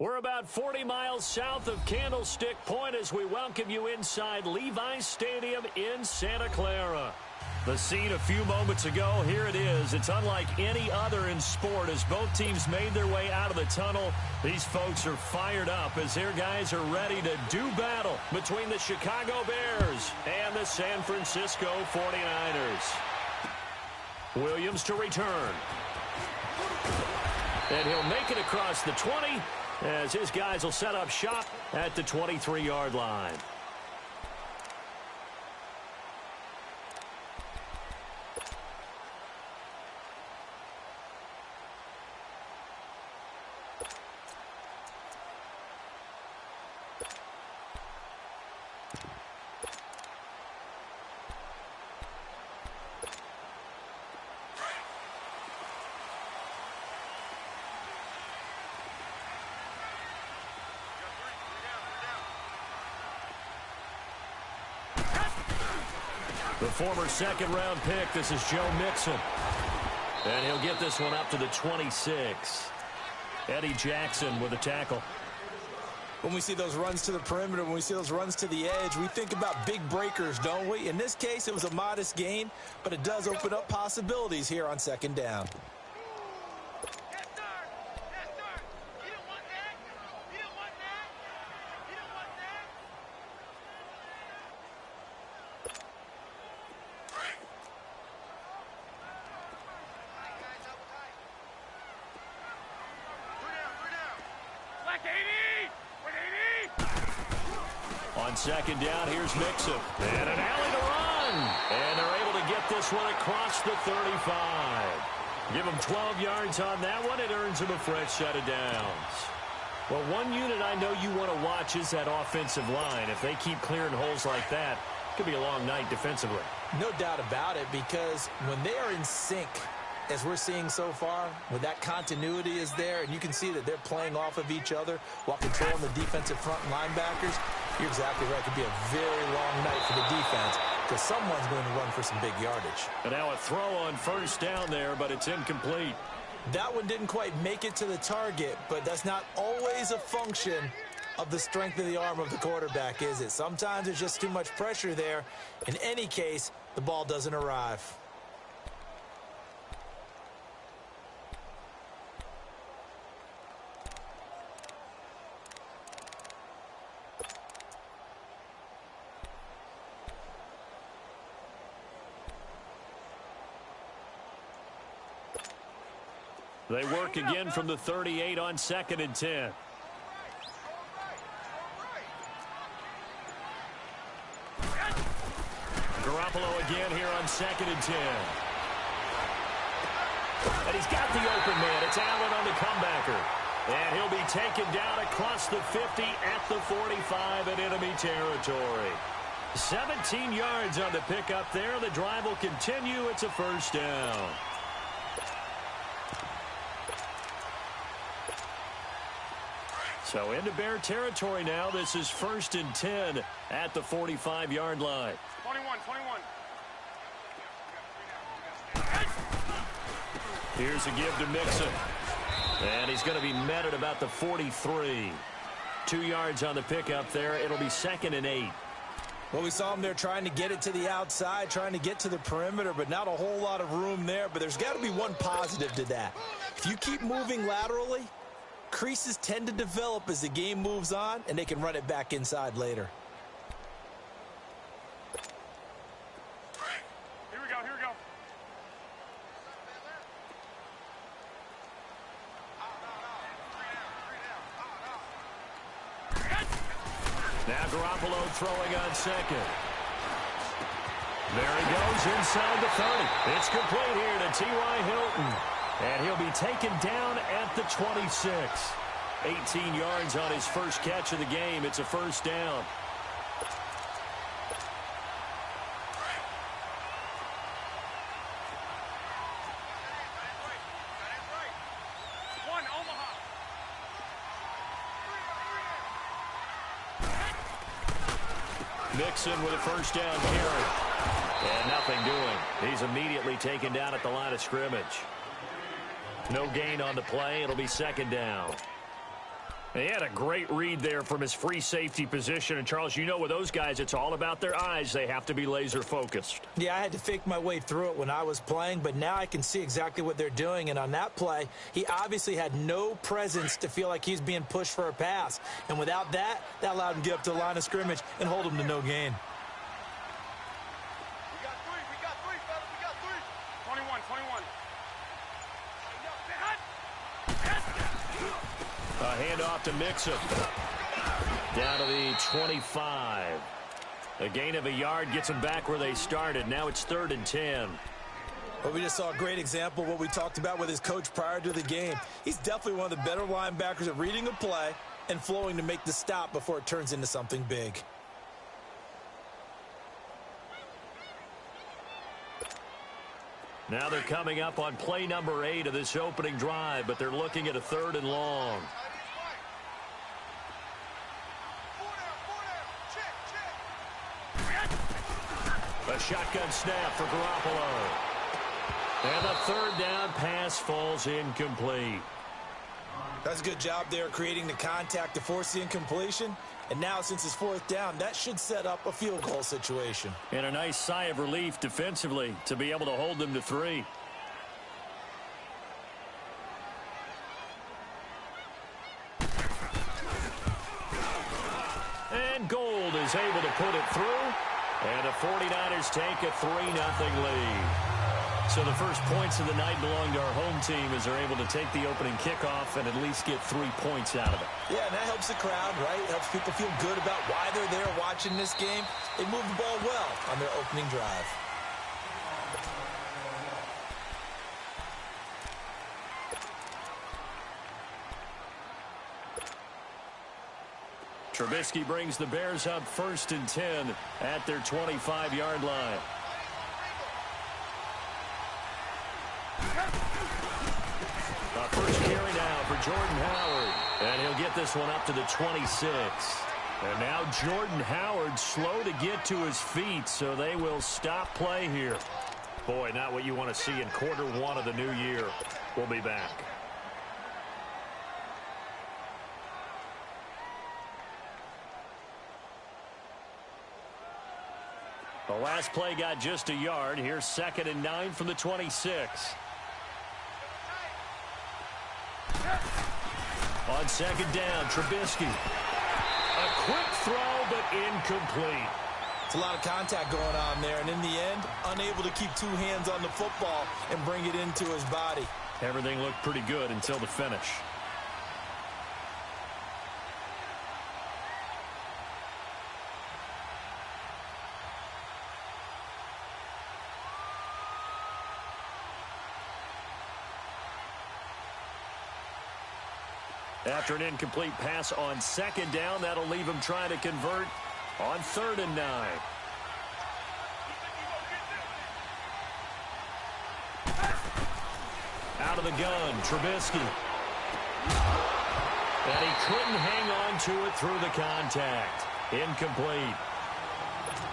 We're about 40 miles south of Candlestick Point as we welcome you inside Levi's Stadium in Santa Clara. The scene a few moments ago, here it is. It's unlike any other in sport as both teams made their way out of the tunnel. These folks are fired up as their guys are ready to do battle between the Chicago Bears and the San Francisco 49ers. Williams to return. And he'll make it across the 20 as his guys will set up shop at the 23-yard line. The former second-round pick, this is Joe Mixon. And he'll get this one up to the 26. Eddie Jackson with a tackle. When we see those runs to the perimeter, when we see those runs to the edge, we think about big breakers, don't we? In this case, it was a modest gain, but it does open up possibilities here on second down. On second down, here's Mixon. And an alley to run. And they're able to get this one across the 35. Give them 12 yards on that one. It earns them a fresh set of downs. Well, one unit I know you want to watch is that offensive line. If they keep clearing holes like that, it could be a long night defensively. No doubt about it, because when they are in sync, as we're seeing so far, when that continuity is there, and you can see that they're playing off of each other while controlling the defensive front linebackers, you're exactly right. It could be a very long night for the defense because someone's going to run for some big yardage. And now a throw on first down there, but it's incomplete. That one didn't quite make it to the target, but that's not always a function of the strength of the arm of the quarterback, is it? Sometimes there's just too much pressure there. In any case, the ball doesn't arrive. They work again from the 38 on 2nd and 10. Garoppolo again here on 2nd and 10. And he's got the open man. It's Allen on the comebacker. And he'll be taken down across the 50 at the 45 in enemy territory. 17 yards on the pickup there. The drive will continue. It's a first down. So into Bear territory now. This is 1st and 10 at the 45-yard line. 21. Here's a give to Mixon. And he's going to be met at about the 43. 2 yards on the pickup there. It'll be 2nd and 8. Well, we saw him there trying to get it to the outside, trying to get to the perimeter, but not a whole lot of room there. But there's got to be one positive to that. If you keep moving laterally, creases tend to develop as the game moves on, and they can run it back inside later. Here we go. Now Garoppolo throwing on 2nd. There he goes inside the 30. It's complete here to T.Y. Hilton. And he'll be taken down at the 26. 18 yards on his first catch of the game. It's a first down. Mixon with a first down carry. And nothing doing. He's immediately taken down at the line of scrimmage. No gain on the play. It'll be 2nd down. He had a great read there from his free safety position. And, Charles, you know with those guys, it's all about their eyes. They have to be laser focused. Yeah, I had to fake my way through it when I was playing, but now I can see exactly what they're doing. And on that play, he obviously had no presence to feel like he's being pushed for a pass. And without that, that allowed him to get up to the line of scrimmage and hold him to no gain. We got three, fellas. We got three. 21. A handoff to Mixon. Down to the 25. A gain of a yard gets them back where they started. Now it's 3rd and 10. Well, we just saw a great example of what we talked about with his coach prior to the game. He's definitely one of the better linebackers at reading a play and flowing to make the stop before it turns into something big. Now they're coming up on play number 8 of this opening drive, but they're looking at a 3rd and long. A shotgun snap for Garoppolo. And the 3rd down pass falls incomplete. That's a good job there creating the contact to force the incompletion. And now since it's 4th down, that should set up a field goal situation. And a nice sigh of relief defensively to be able to hold them to 3. And Gold is able to put it through. And the 49ers take a 3-0 lead. So the first points of the night belong to our home team as they're able to take the opening kickoff and at least get 3 points out of it. Yeah, and that helps the crowd, right? It helps people feel good about why they're there watching this game. They move the ball well on their opening drive. Trubisky brings the Bears up 1st and 10 at their 25-yard line. First carry now for Jordan Howard. And he'll get this one up to the 26. And now Jordan Howard slow to get to his feet, so they will stop play here. Boy, not what you want to see in quarter 1 of the new year. We'll be back. The last play got just a yard. Here's 2nd and 9 from the 26. On 2nd down, Trubisky. A quick throw, but incomplete. It's a lot of contact going on there, and in the end, unable to keep 2 hands on the football and bring it into his body. Everything looked pretty good until the finish. After an incomplete pass on 2nd down, that'll leave him trying to convert on 3rd and 9. Out of the gun, Trubisky. And he couldn't hang on to it through the contact. Incomplete.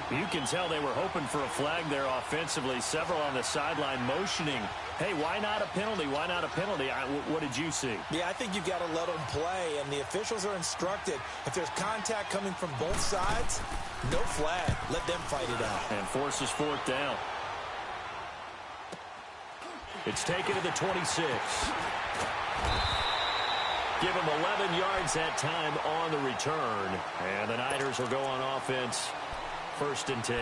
You can tell they were hoping for a flag there offensively. Several on the sideline motioning. Hey, why not a penalty? Why not a penalty? What did you see? Yeah, I think you've got to let them play, and the officials are instructed. If there's contact coming from both sides, no flag. Let them fight it out. And forces 4th down. It's taken to the 26. Give him 11 yards that time on the return. And the Niners will go on offense. 1st and 10.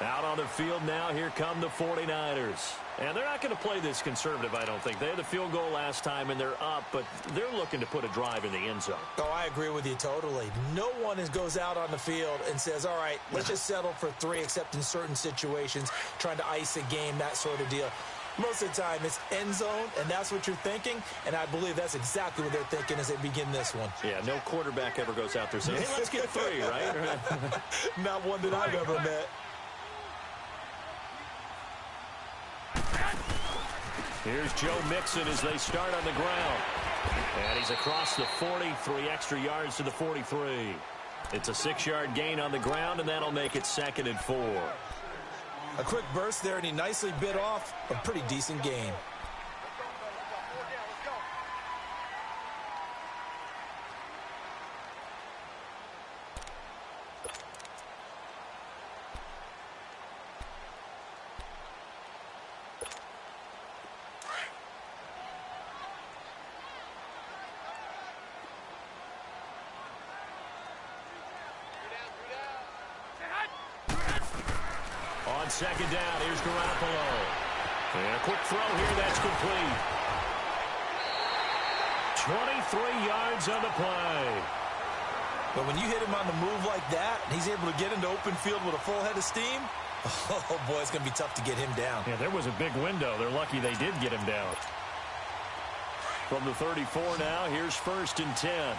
Out on the field now, here come the 49ers. And they're not going to play this conservative, I don't think. They had the field goal last time, and they're up, but they're looking to put a drive in the end zone. Oh, I agree with you totally. No one goes out on the field and says, all right, let's just settle for 3, except in certain situations, trying to ice a game, that sort of deal. Most of the time, it's end zone, and that's what you're thinking, and I believe that's exactly what they're thinking as they begin this one. Yeah, no quarterback ever goes out there saying, hey, let's get 3, right? Not one that I've ever met. Here's Joe Mixon as they start on the ground. And he's across the 40, 3 extra yards to the 43. It's a 6-yard gain on the ground, and that'll make it 2nd and 4. A quick burst there, and he nicely bit off a pretty decent gain. second down. Here's Garoppolo. And a quick throw here. That's complete. 23 yards on the play. But when you hit him on the move like that, and he's able to get into open field with a full head of steam, oh, boy, it's going to be tough to get him down. Yeah, there was a big window. They're lucky they did get him down. From the 34 now, here's 1st and 10.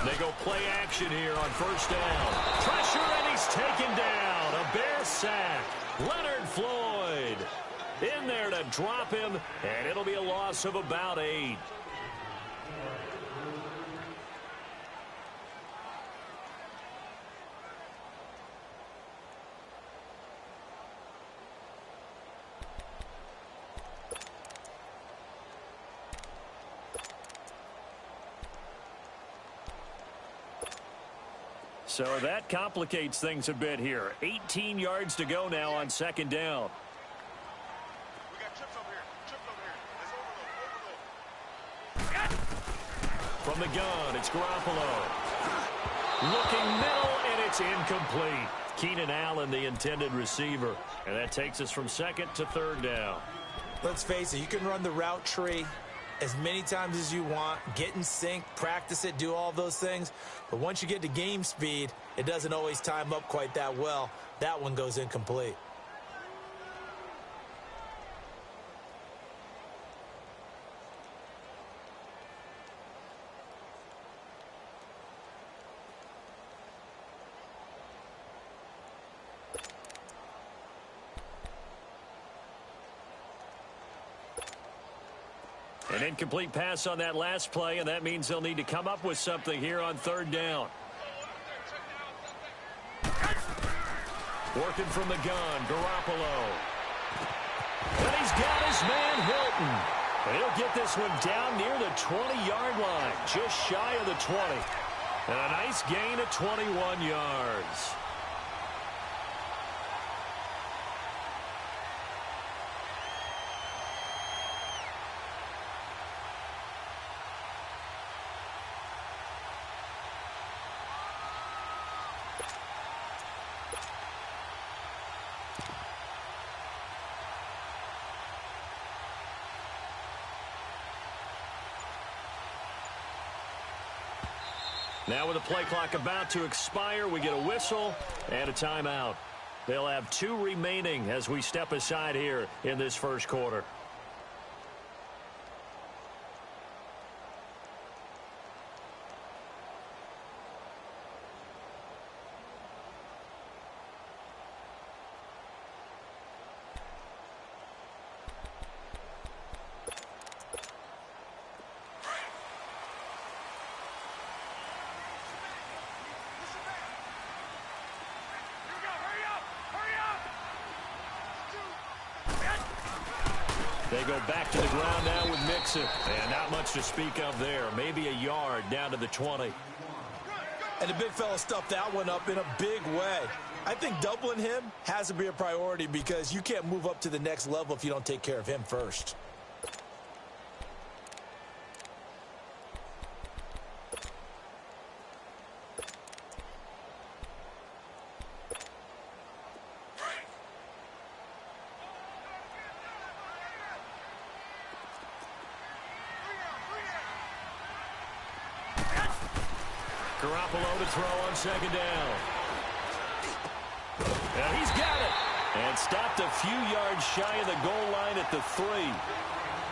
They go play action here on 1st down. Pressure, and he's taken down. A Bear sack. Leonard Floyd in there to drop him, and it'll be a loss of about 8. So that complicates things a bit here. 18 yards to go now on 2nd down. We got chips over here. Chips over here. Let's overload. From the gun, it's Garoppolo. Looking middle, and it's incomplete. Keenan Allen, the intended receiver. And that takes us from 2nd to 3rd down. Let's face it, you can run the route tree as many times as you want, get in sync, practice it, do all those things. But once you get to game speed, it doesn't always time up quite that well. That one goes incomplete. An incomplete pass on that last play, and that means they'll need to come up with something here on 3rd down. Working from the gun, Garoppolo. And he's got his man, Hilton. And he'll get this one down near the 20-yard line, just shy of the 20. And a nice gain of 21 yards. Now with the play clock about to expire, we get a whistle and a timeout. They'll have 2 remaining as we step aside here in this 1st quarter. They go back to the ground now with Mixon. And not much to speak of there. Maybe a yard down to the 20. And the big fella stuffed that one up in a big way. I think doubling him has to be a priority because you can't move up to the next level if you don't take care of him first. Garoppolo to throw on 2nd down. And he's got it. And stopped a few yards shy of the goal line at the 3.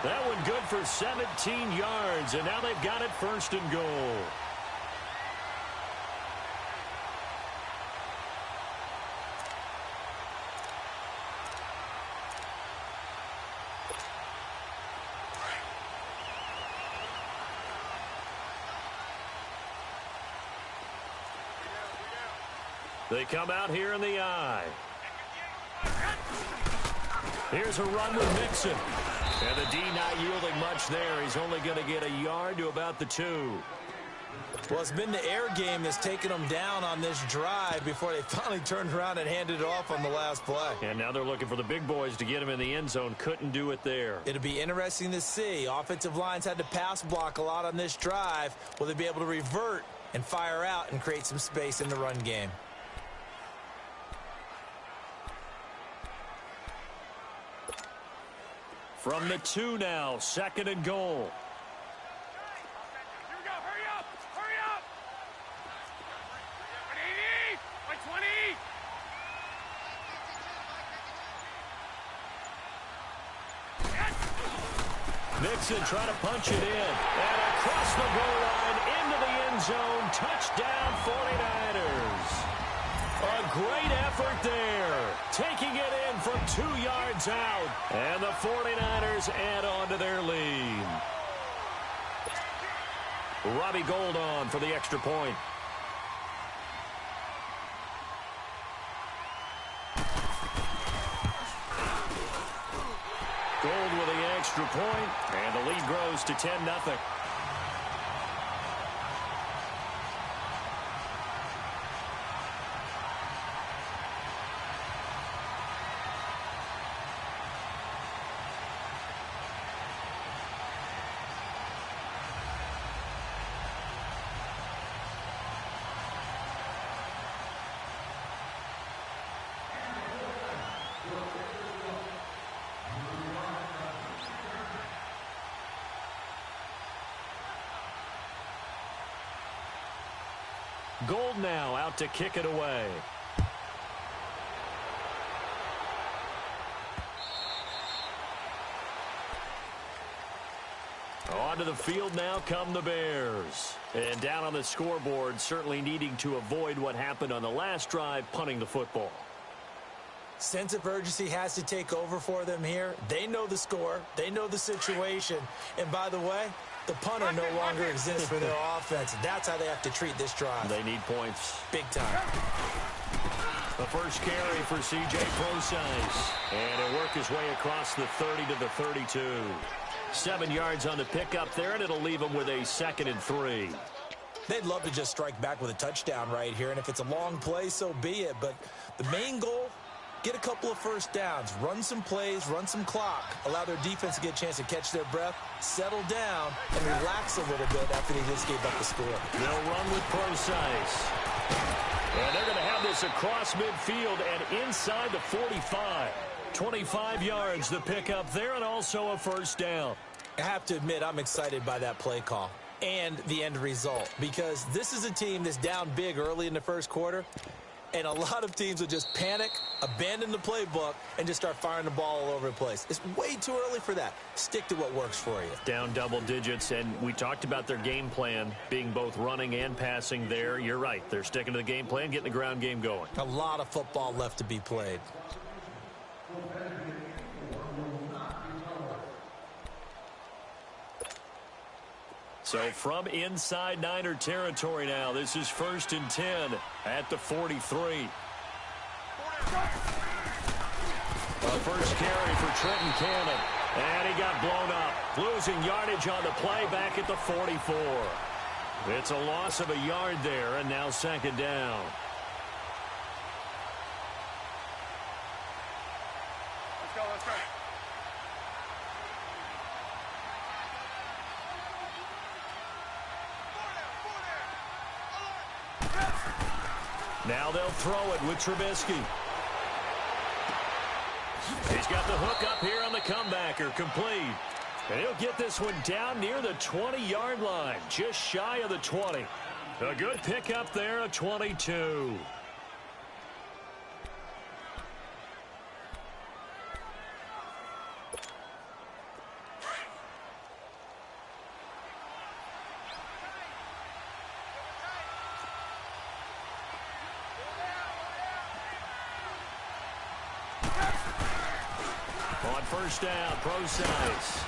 That one good for 17 yards. And now they've got it 1st and goal. They come out here in the eye. Here's a run with Mixon. And the D not yielding much there. He's only going to get a yard to about the 2. Well, it's been the air game that's taken them down on this drive before they finally turned around and handed it off on the last play. And now they're looking for the big boys to get him in the end zone. Couldn't do it there. It'll be interesting to see. Offensive lines had to pass block a lot on this drive. Will they be able to revert and fire out and create some space in the run game? From the 2 now, 2nd and goal. Here we go. Hurry up. Hurry up. 180. 120. Mixon trying to punch it in. And across the goal line into the end zone. Touchdown 49ers. A great effort there. Taking it in from 2 yards out. And the 49ers add on to their lead. Robbie Gould on for the extra point. Gould with the extra point, and the lead grows to 10-0. Gould now out to kick it away. Onto the field now come the Bears. And down on the scoreboard, certainly needing to avoid what happened on the last drive, punting the football. Sense of urgency has to take over for them here. They know the score. They know the situation. And by the way, the punter no longer exists for their offense. That's how they have to treat this drive. They need points. Big time. The first carry for C.J. Procise. And it'll work his way across the 30 to the 32. 7 yards on the pickup there, and it'll leave him with a 2nd and 3. They'd love to just strike back with a touchdown right here, and if it's a long play, so be it. But the main goal, get a couple of first downs, run some plays, run some clock, allow their defense to get a chance to catch their breath, settle down, and relax a little bit after they just gave up the score. They'll run with Procise. And they're going to have this across midfield and inside the 45. 25 yards the pickup there, and also a first down. I have to admit, I'm excited by that play call and the end result, because this is a team that's down big early in the first quarter, and a lot of teams will just panic, abandon the playbook, and just start firing the ball all over the place. It's way too early for that. Stick to what works for you. Down double digits, and we talked about their game plan being both running and passing there. You're right. They're sticking to the game plan, getting the ground game going. A lot of football left to be played. So from inside Niner territory now, this is 1st and 10 at the 43. A first carry for Trenton Cannon. And he got blown up. Losing yardage on the play back at the 44. It's a loss of a yard there, and now 2nd down. Let's go, let's go. Now they'll throw it with Trubisky. He's got the hook up here on the comebacker, complete. And he'll get this one down near the 20-yard line, just shy of the 20. A good pickup there, a 22. On first down, Procise.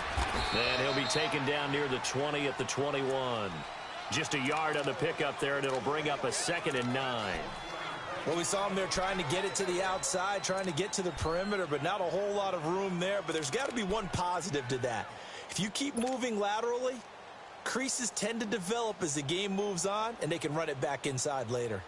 And he'll be taken down near the 20 at the 21. Just a yard on the pickup there, and it'll bring up a 2nd and 9. Well, we saw him there trying to get it to the outside, trying to get to the perimeter, but not a whole lot of room there. But there's got to be one positive to that. If you keep moving laterally, Creases tend to develop as the game moves on, and they can run it back inside later.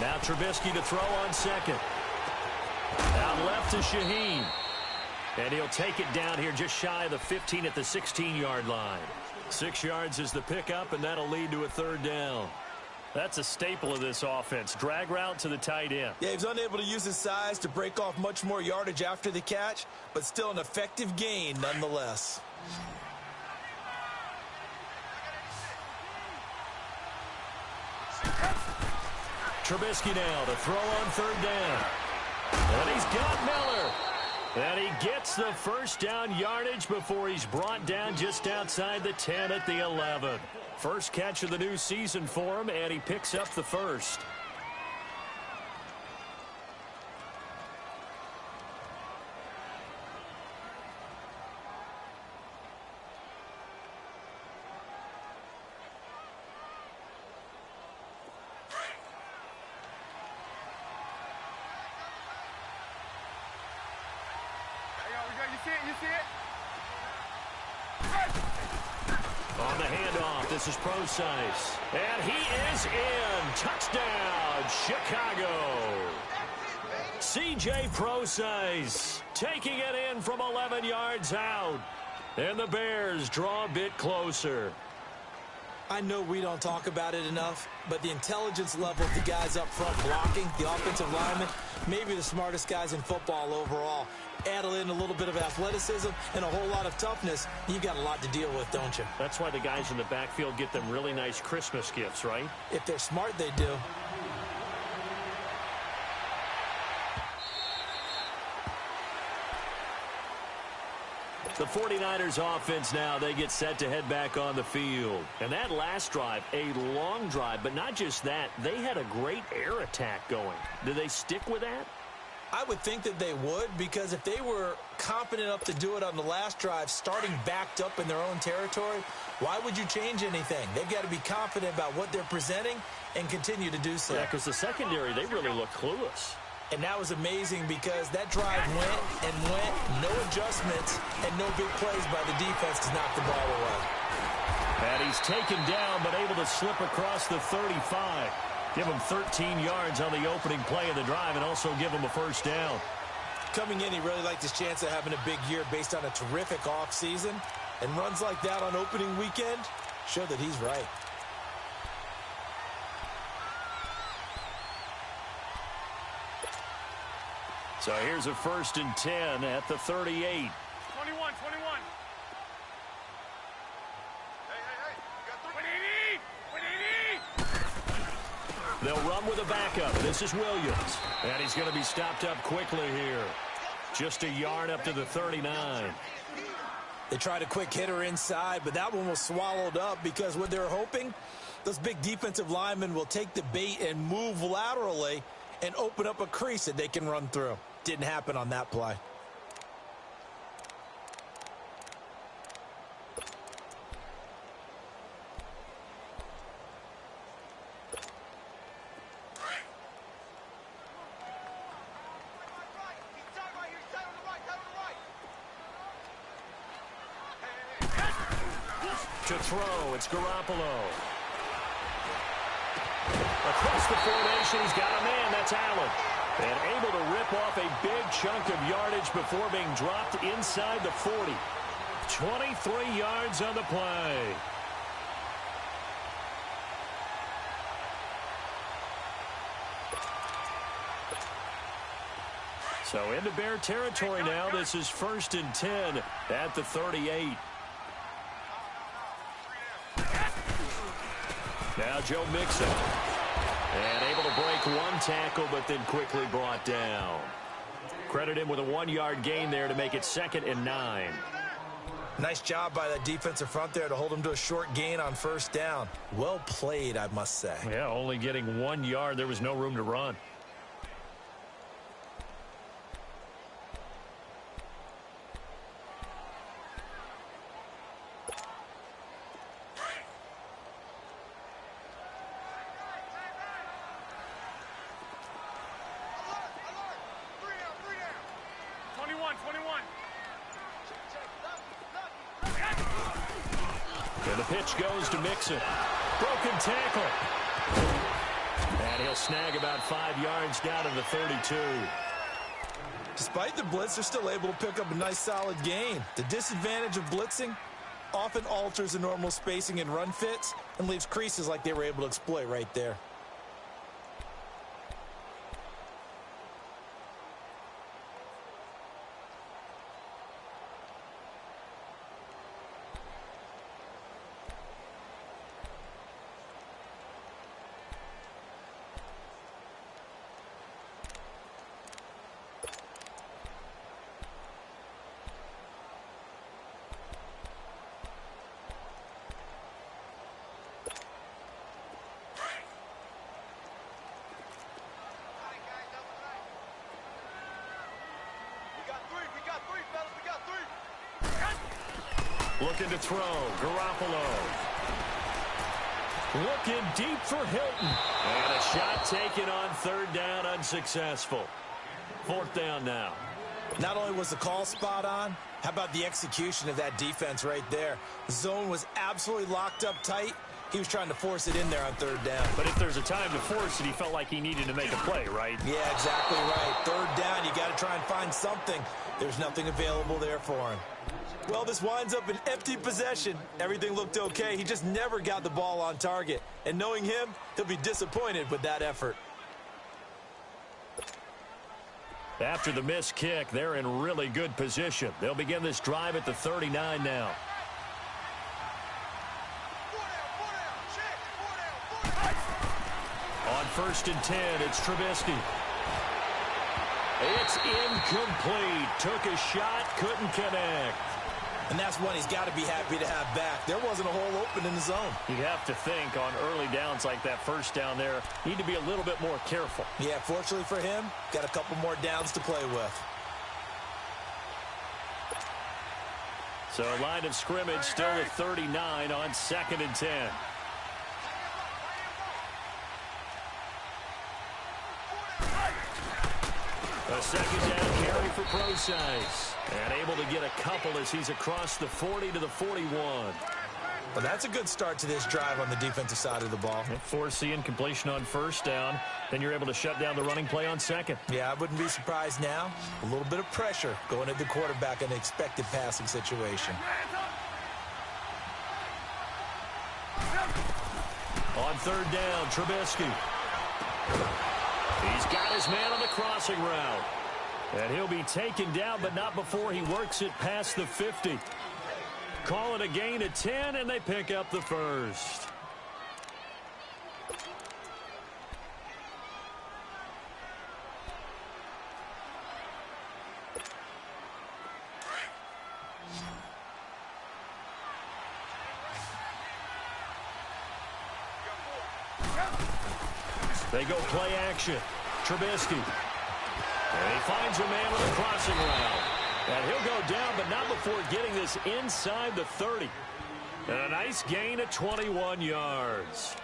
Now Trubisky to throw on second. Out left to Shaheen. And he'll take it down here just shy of the 15 at the 16-yard line. 6 yards is the pickup, and that'll lead to a third down. That's a staple of this offense. Drag route to the tight end. Yeah, he was unable to use his size to break off much more yardage after the catch, but still an effective gain nonetheless. Trubisky now to throw on third down. And he's got Miller. And he gets the first down yardage before he's brought down just outside the 10 at the 11. First catch of the new season for him, and he picks up the first. You see it? On the handoff, this is Procise. And he is in. Touchdown, Chicago. C.J. Procise taking it in from 11 yards out. And the Bears draw a bit closer. I know we don't talk about it enough, but the intelligence level of the guys up front blocking, the offensive linemen, maybe the smartest guys in football overall. Add in a little bit of athleticism and a whole lot of toughness, you've got a lot to deal with, don't you? That's why the guys in the backfield get them really nice Christmas gifts, right? If they're smart, they do. The 49ers offense now, they get set to head back on the field. And that last drive, a long drive, but not just that, they had a great air attack going. Do they stick with that? I would think that they would, because if they were confident enough to do it on the last drive, starting backed up in their own territory, why would you change anything? They've got to be confident about what they're presenting and continue to do so. Yeah, because the secondary, they really look clueless. And that was amazing because that drive went and went, no adjustments, and no big plays by the defense to knock the ball away. And he's taken down, but able to slip across the 35. Give him 13 yards on the opening play of the drive and also give him a first down. Coming in, he really liked his chance of having a big year based on a terrific offseason. And runs like that on opening weekend show that he's right. So here's a 1st and 10 at the 38. 21. Hey. You got 3. They'll run with a backup. This is Williams. And he's going to be stopped up quickly here. Just a yard up to the 39. They tried a quick hitter inside, but that one was swallowed up because what they're hoping, those big defensive linemen will take the bait and move laterally and open up a crease that they can run through. Didn't happen on that play. To throw, it's Garoppolo. Across the formation, he's got a man. That's Allen. And able to rip off a big chunk of yardage before being dropped inside the 40. 23 yards on the play. So into Bear territory now. This is 1st and 10 at the 38. Now Joe Mixon. And able to break one tackle, but then quickly brought down. Credit him with a 1-yard gain there to make it 2nd and 9. Nice job by that defensive front there to hold him to a short gain on 1st down. Well played, I must say. Yeah, only getting 1 yard. There was no room to run. And the pitch goes to Mixon. Broken tackle. And he'll snag about 5 yards down to the 32. Despite the blitz, they're still able to pick up a nice solid gain. The disadvantage of blitzing often alters the normal spacing and run fits and leaves creases like they were able to exploit right there. Looking to throw, Garoppolo. Looking deep for Hilton. And a shot taken on 3rd down, unsuccessful. 4th down now. Not only was the call spot on, how about the execution of that defense right there? The zone was absolutely locked up tight. He was trying to force it in there on 3rd down. But if there's a time to force it, he felt like he needed to make a play, right? Yeah, exactly right. 3rd down, you got to try and find something. There's nothing available there for him. Well, this winds up an empty possession. Everything looked okay. He just never got the ball on target. And knowing him, he'll be disappointed with that effort. After the missed kick, they're in really good position. They'll begin this drive at the 39 now. On 1st and 10, it's Trubisky. It's incomplete. Took a shot, couldn't connect. And that's one he's got to be happy to have back. There wasn't a hole open in the zone. You have to think on early downs like that 1st down there, need to be a little bit more careful. Yeah, fortunately for him, got a couple more downs to play with. So line of scrimmage still at 39 on 2nd and 10. A 2nd down carry for Procise. And able to get a couple as he's across the 40 to the 41. Well, that's a good start to this drive on the defensive side of the ball. Force incompletion on 1st down. Then you're able to shut down the running play on 2nd. Yeah, I wouldn't be surprised now. A little bit of pressure going at the quarterback in an expected passing situation. On 3rd down, Trubisky. He's got his man on the crossing route. And he'll be taken down, but not before he works it past the 50. Call it a gain of 10, and they pick up the 1st. They go play action. Trubisky. And he finds a man with a crossing route. And he'll go down, but not before getting this inside the 30. And a nice gain of 21 yards.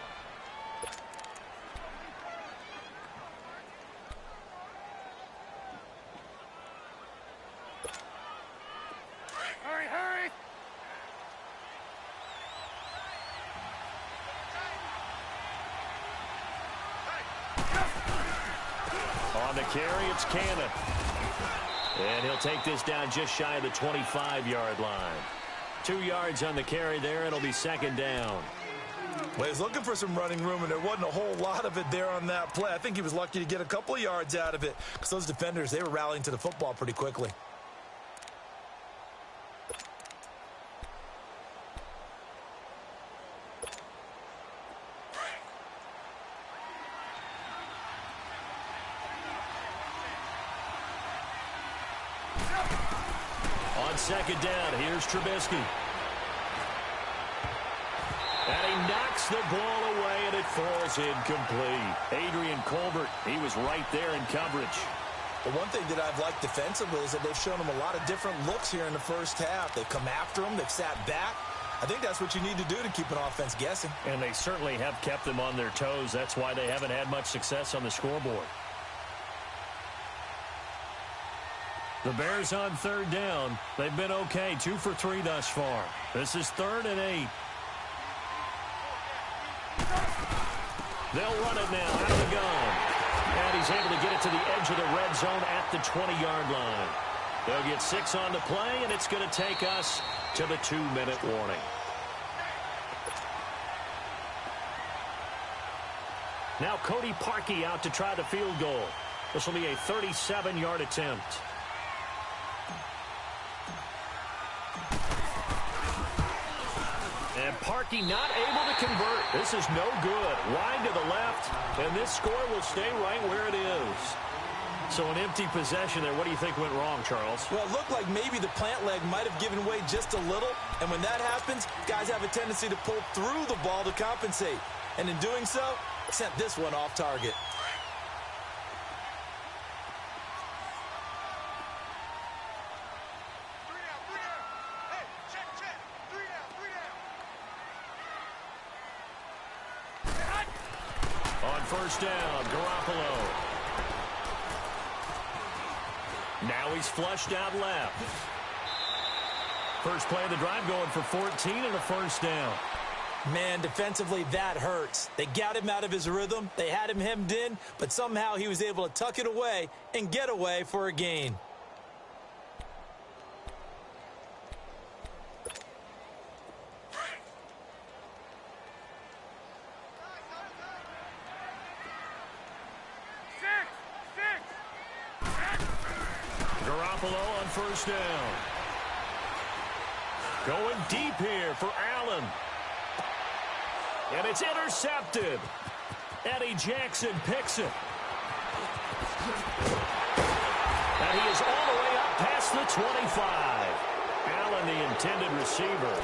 Hurry, hurry! On the carry, it's Cannon. And he'll take this down just shy of the 25-yard line. 2 yards on the carry there. It'll be 2nd down. Well, he was looking for some running room, and there wasn't a whole lot of it there on that play. I think he was lucky to get a couple of yards out of it because those defenders, they were rallying to the football pretty quickly. On 2nd down, here's Trubisky. And he knocks the ball away, and it falls incomplete. Adrian Colbert, he was right there in coverage. The one thing that I've liked defensively is that they've shown him a lot of different looks here in the 1st half. They've come after him. They've sat back. I think that's what you need to do to keep an offense guessing. And they certainly have kept them on their toes. That's why they haven't had much success on the scoreboard. The Bears on 3rd down. They've been okay, 2 for 3 thus far. This is 3rd and 8. They'll run it now out of the gun. And he's able to get it to the edge of the red zone at the 20-yard line. They'll get 6 on the play, and it's going to take us to the 2-minute warning. Now Cody Parkey out to try the field goal. This will be a 37-yard attempt. And Parkey not able to convert. This is no good. Wide to the left, and this score will stay right where it is. So an empty possession there. What do you think went wrong, Charles? Well, it looked like maybe the plant leg might have given way just a little, and when that happens, guys have a tendency to pull through the ball to compensate. And in doing so, sent this one off target. On first down, Garoppolo. Now he's flushed out left. First play of the drive going for 14 and a first down. Man, defensively, that hurts. They got him out of his rhythm. They had him hemmed in, but somehow he was able to tuck it away and get away for a gain. Garoppolo on first down. Going deep here for Allen. And it's intercepted. Eddie Jackson picks it. And he is all the way up past the 25. Allen, the intended receiver.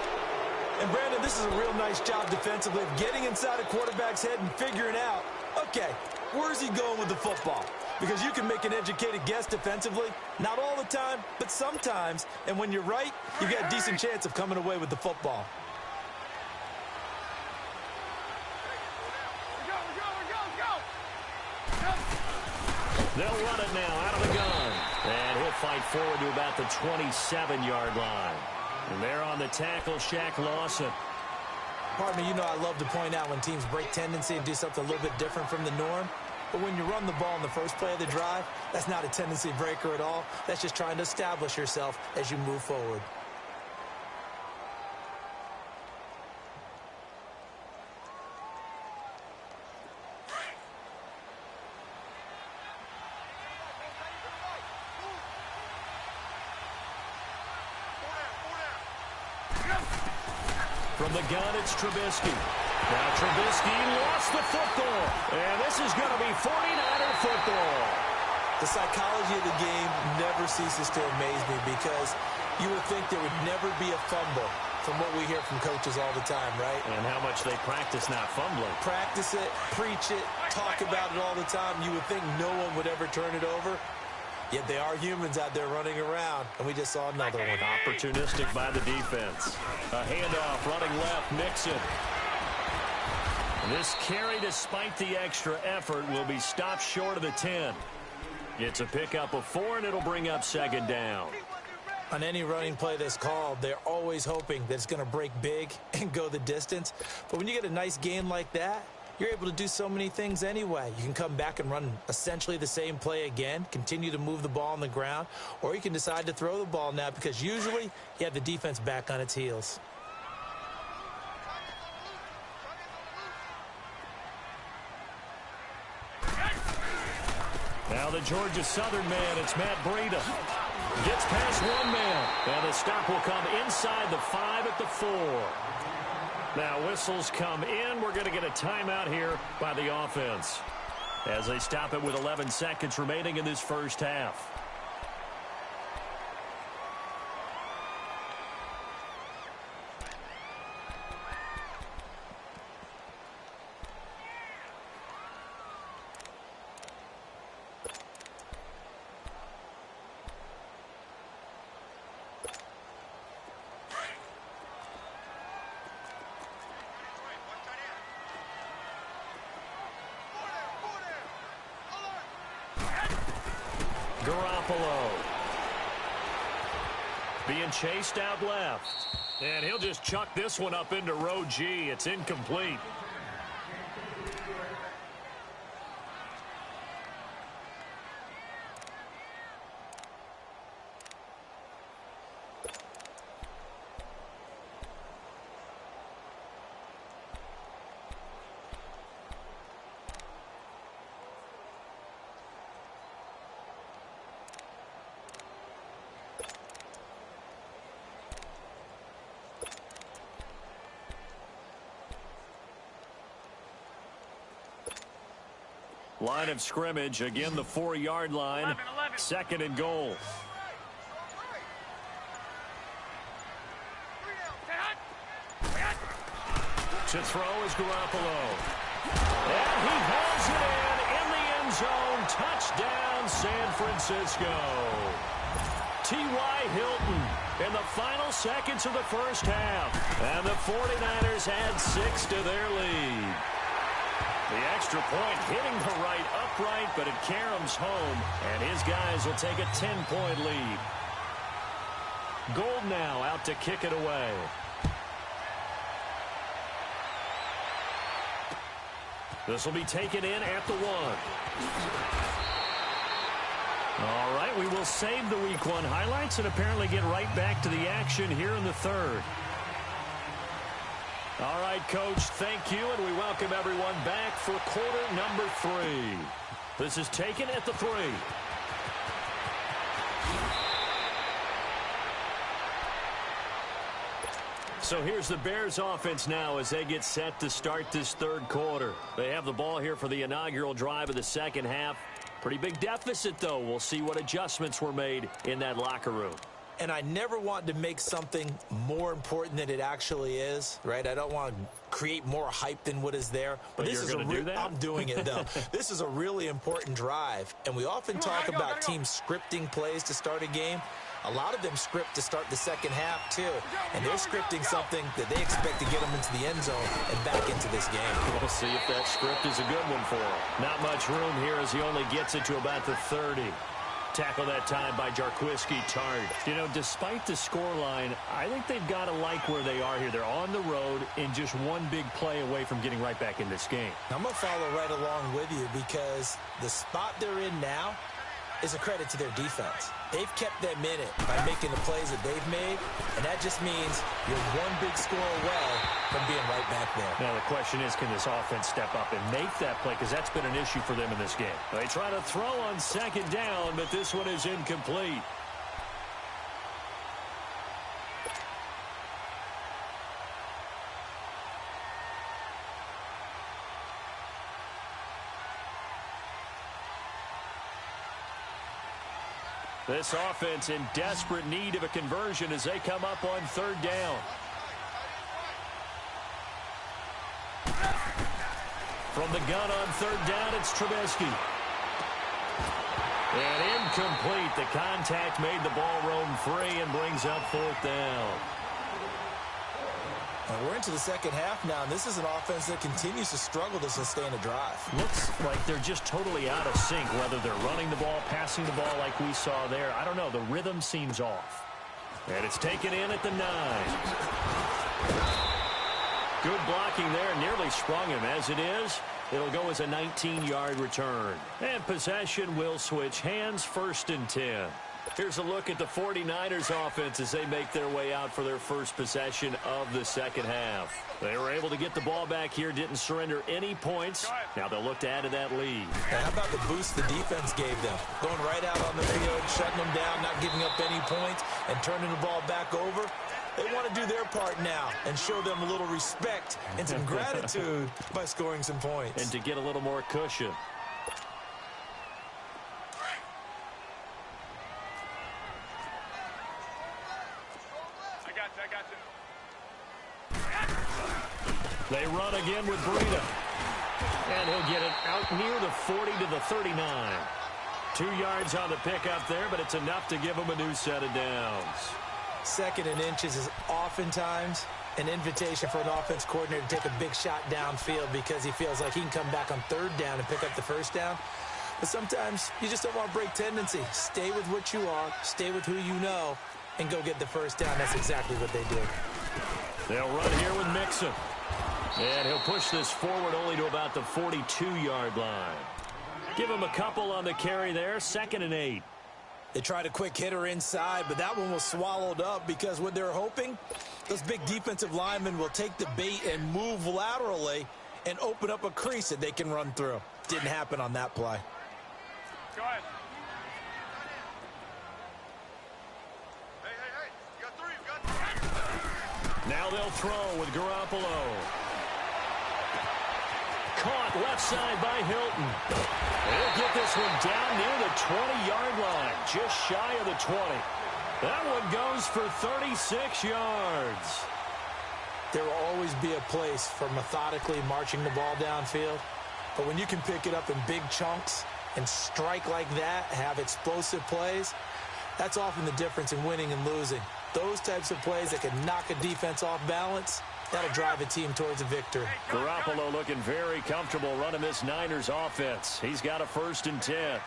And, Brandon, this is a real nice job defensively of getting inside a quarterback's head and figuring out, okay, where's he going with the football? Because you can make an educated guess defensively. Not all the time, but sometimes. And when you're right, you've got a decent chance of coming away with the football. They'll run it now out of the gun. And he'll fight forward to about the 27-yard line. And there on the tackle, Shaq Lawson. Pardon me, you know I love to point out when teams break tendency and do something a little bit different from the norm. But when you run the ball in the first play of the drive, that's not a tendency breaker at all. That's just trying to establish yourself as you move forward. From the gun, it's Trubisky. Now Trubisky lost the football. And this is going to be 49er football. The psychology of the game never ceases to amaze me because you would think there would never be a fumble from what we hear from coaches all the time, right? And how much they practice not fumbling. Practice it, preach it, talk about it all the time. You would think no one would ever turn it over. Yet they are humans out there running around, and we just saw another one. Opportunistic by the defense. A handoff running left, Mixon. This carry, despite the extra effort, will be stopped short of the 10. It's a pickup of 4, and it'll bring up second down. On any running play that's called, they're always hoping that it's going to break big and go the distance. But when you get a nice gain like that, you're able to do so many things anyway. You can come back and run essentially the same play again, continue to move the ball on the ground, or you can decide to throw the ball now because usually you have the defense back on its heels. Now the Georgia Southern man, it's Matt Breida. Gets past one man, and the stop will come inside the 5 at the 4. Now whistles come in. We're going to get a timeout here by the offense as they stop it with 11 seconds remaining in this first half. Garoppolo being chased out left. And he'll just chuck this one up into row G. It's incomplete. Line of scrimmage, again the 4-yard line. 2nd and goal. To throw is Garoppolo. And he hauls it in the end zone. Touchdown, San Francisco. T.Y. Hilton in the final seconds of the first half. And the 49ers add 6 to their lead. The extra point hitting the right upright, but it caroms home, and his guys will take a 10-point lead. Gold now out to kick it away. This will be taken in at the 1. All right, we will save the Week 1 highlights and apparently get right back to the action here in the 3rd. All right, Coach, thank you, and we welcome everyone back for quarter number 3. This is taken at the 3. So here's the Bears offense now as they get set to start this 3rd quarter. They have the ball here for the inaugural drive of the 2nd half. Pretty big deficit, though. We'll see what adjustments were made in that locker room. And I never want to make something more important than it actually is, right? I don't want to create more hype than what is there. But this is going to do that? I'm doing it, though. This is a really important drive. And we often talk about teams scripting plays to start a game. A lot of them script to start the 2nd half, too. And they're scripting something that they expect to get them into the end zone and back into this game. We'll see if that script is a good one for him. Not much room here as he only gets it to about the 30. Tackle that time by Jarquiski Tart. You know, despite the scoreline, I think they've got to like where they are here. They're on the road and just one big play away from getting right back in this game. I'm going to follow right along with you because the spot they're in now is a credit to their defense. They've kept them in it by making the plays that they've made, and that just means you're one big score away from being right back there. Now, the question is, can this offense step up and make that play? Because that's been an issue for them in this game. They try to throw on 2nd down, but this one is incomplete. This offense in desperate need of a conversion as they come up on 3rd down. From the gun on 3rd down, it's Trubisky. And incomplete. The contact made the ball roam free and brings up 4th down. And we're into the 2nd half now, and this is an offense that continues to struggle to sustain a drive. Looks like they're just totally out of sync, whether they're running the ball, passing the ball like we saw there. I don't know. The rhythm seems off. And it's taken in at the 9. Good blocking there. Nearly sprung him. As it is, it'll go as a 19-yard return. And possession will switch hands, 1st and 10. Here's a look at the 49ers offense as they make their way out for their first possession of the 2nd half. They were able to get the ball back here, didn't surrender any points. Now they'll look to add to that lead. And how about the boost the defense gave them? Going right out on the field, shutting them down, not giving up any points, and turning the ball back over. They want to do their part now and show them a little respect and some gratitude by scoring some points. And to get a little more cushion. They run again with Breida. And he'll get it out near the 40 to the 39. 2 yards on the pickup there, but it's enough to give him a new set of downs. 2nd and inches is oftentimes an invitation for an offense coordinator to take a big shot downfield because he feels like he can come back on 3rd down and pick up the 1st down. But sometimes you just don't want to break tendency. Stay with what you are, stay with who you know, and go get the 1st down. That's exactly what they did. They'll run here with Mixon. And he'll push this forward only to about the 42-yard line. Give him a couple on the carry there, 2nd and 8. They tried a quick hitter inside, but that one was swallowed up because what they're hoping, those big defensive linemen will take the bait and move laterally and open up a crease that they can run through. Didn't happen on that play. Go ahead. Hey. You got 3. You got 3. Now they'll throw with Garoppolo. caught left side by Hilton. They'll get this one down near the 20-yard line, just shy of the 20. That one goes for 36 yards. There will always be a place for methodically marching the ball downfield. But when you can pick it up in big chunks and strike like that, have explosive plays, that's often the difference in winning and losing. Those types of plays that can knock a defense off balance, that'll drive a team towards a victory. Garoppolo looking very comfortable running this Niners offense. He's got a 1st and 10.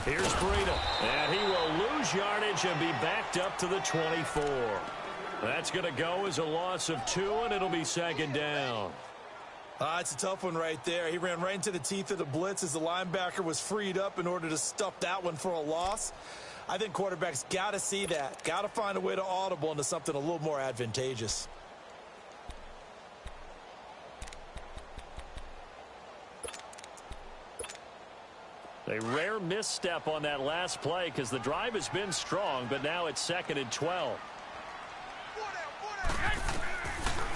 Here's Breida, and he will lose yardage and be backed up to the 24. That's going to go as a loss of 2, and it'll be 2nd down. It's a tough one right there. He ran right into the teeth of the blitz as the linebacker was freed up in order to stuff that one for a loss. I think quarterbacks got to see that. Got to find a way to audible into something a little more advantageous. A rare misstep on that last play because the drive has been strong, but now it's 2nd and 12.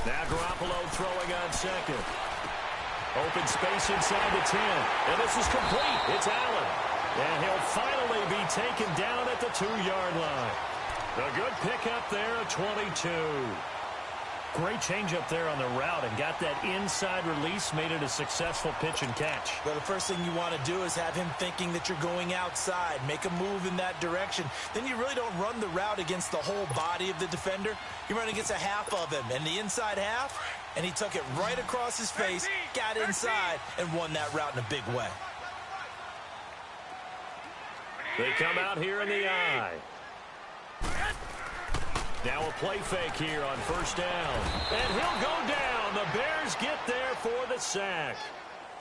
Now Garoppolo throwing on 2nd. Open space inside the 10. And this is complete. It's Allen. And he'll finally be taken down at the 2-yard line. A good pickup there at 22. Great change up there on the route and got that inside release, made it a successful pitch and catch. Well, the first thing you want to do is have him thinking that you're going outside, make a move in that direction. Then you really don't run the route against the whole body of the defender. You run against a half of him, and the inside half, and he took it right across his face, got inside, and won that route in a big way. They come out here in the eye. Now a play fake here on 1st down. And he'll go down. The Bears get there for the sack.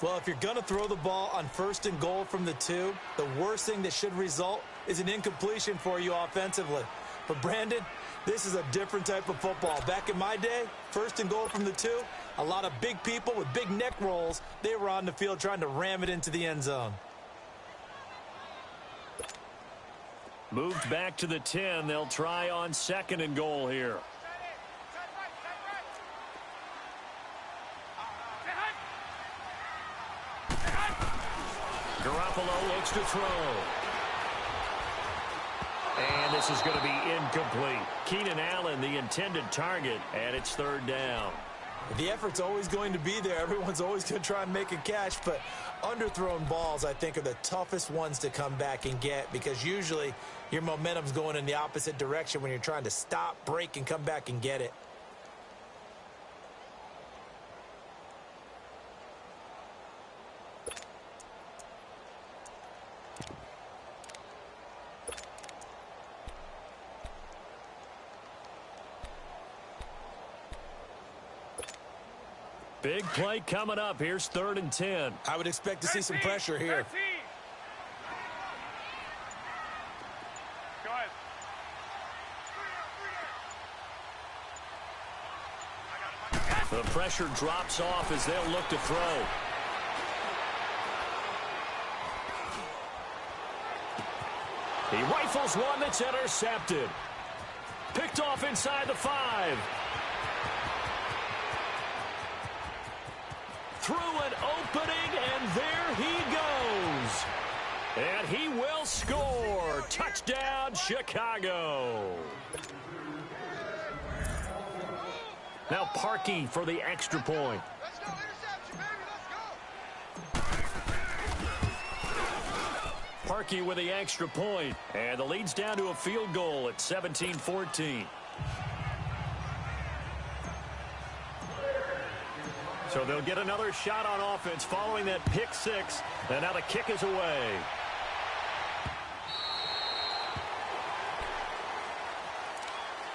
Well, if you're going to throw the ball on 1st and goal from the 2, the worst thing that should result is an incompletion for you offensively. But, Brandon, this is a different type of football. Back in my day, 1st and goal from the 2, a lot of big people with big neck rolls, they were on the field trying to ram it into the end zone. Moved back to the 10. They'll try on 2nd and goal here. Garoppolo looks to throw. And this is going to be incomplete. Keenan Allen, the intended target, and it's 3rd down. The effort's always going to be there. Everyone's always going to try and make a catch, but underthrown balls, I think, are the toughest ones to come back and get because usually your momentum's going in the opposite direction when you're trying to stop, break, and come back and get it. Big play coming up. Here's 3rd and 10. I would expect to see some pressure here. Go ahead. The pressure drops off as they'll look to throw. He rifles one that's intercepted. Picked off inside the 5. Through an opening, and there he goes. And he will score. Touchdown, Chicago. Now Parkey for the extra point. Let's go, interception, baby, let's go. Parkey with the extra point. And the lead's down to a field goal at 17-14. So they'll get another shot on offense following that pick 6. And now the kick is away.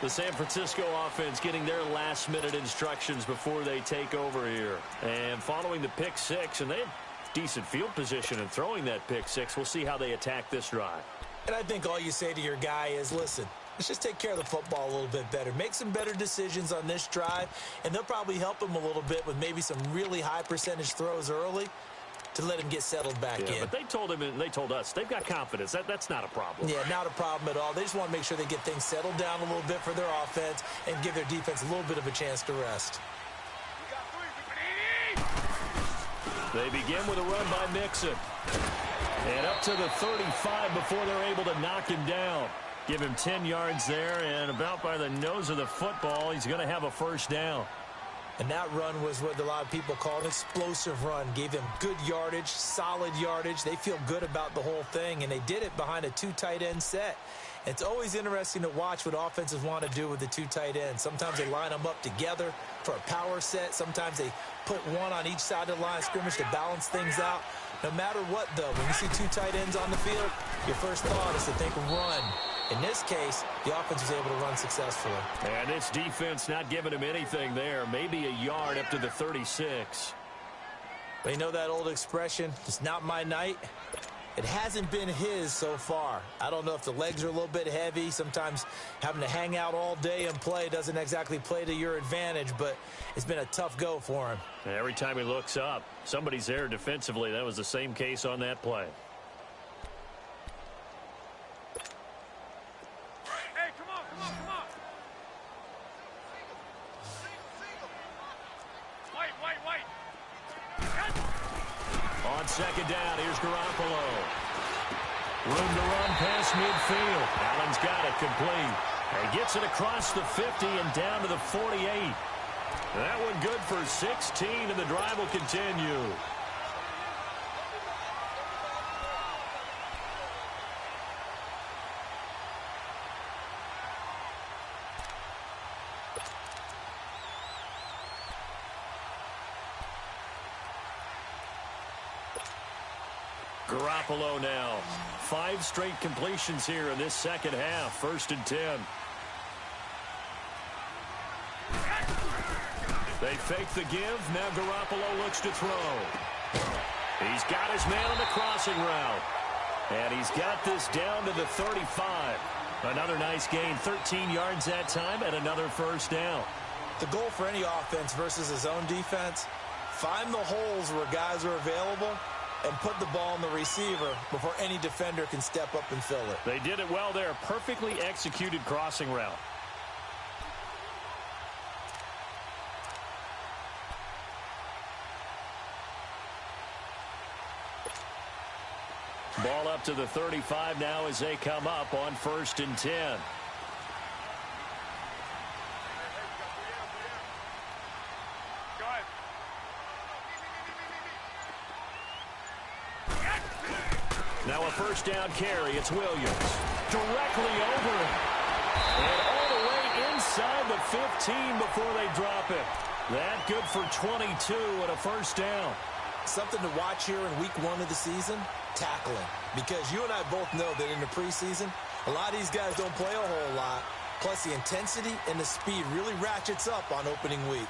The San Francisco offense getting their last-minute instructions before they take over here. And following the pick 6, and they had decent field position in throwing that pick 6. We'll see how they attack this drive. And I think all you say to your guy is, listen, let's just take care of the football a little bit better. Make some better decisions on this drive, and they'll probably help him a little bit with maybe some really high-percentage throws early to let him get settled back in. But they told him and they told us they've got confidence. That's not a problem. Yeah, not a problem at all. They just want to make sure they get things settled down a little bit for their offense and give their defense a little bit of a chance to rest. We got 3. We can eat They begin with a run by Mixon. And up to the 35 before they're able to knock him down. Give him 10 yards there, and about by the nose of the football, he's going to have a first down. And that run was what a lot of people call an explosive run. Gave them good yardage, solid yardage. They feel good about the whole thing, and they did it behind a 2 tight end set. It's always interesting to watch what offenses want to do with the 2 tight ends. Sometimes they line them up together for a power set. Sometimes they put one on each side of the line of scrimmage to balance things out. No matter what, though, when you see 2 tight ends on the field, your first thought is to think run. In this case, the offense was able to run successfully. And this defense not giving him anything there. Maybe a yard up to the 36. But you know that old expression, it's not my night? It hasn't been his so far. I don't know if the legs are a little bit heavy. Sometimes having to hang out all day and play doesn't exactly play to your advantage, but it's been a tough go for him. Every time he looks up, somebody's there defensively. That was the same case on that play. Hey, come on, come on, come on. Wait. On second down, here's Garoppolo. Room to run past midfield. Allen's got it complete. And gets it across the 50 and down to the 48. That one good for 16, and the drive will continue. Garoppolo now. 5 straight completions here in this second half. 1st and 10. They fake the give. Now Garoppolo looks to throw. He's got his man on the crossing route. And he's got this down to the 35. Another nice gain. 13 yards that time and another first down. The goal for any offense versus his own defense, find the holes where guys are available and put the ball on the receiver before any defender can step up and fill it. They did it well there. Perfectly executed crossing route. Ball up to the 35 now as they come up on 1st and 10. Go ahead. Now a first down carry. It's Williams. Directly over him. And all the way inside the 15 before they drop it. That good for 22 and a first down. Something to watch here in week 1 of the season, tackling. Because you and I both know that in the preseason, a lot of these guys don't play a whole lot. Plus the intensity and the speed really ratchets up on opening week.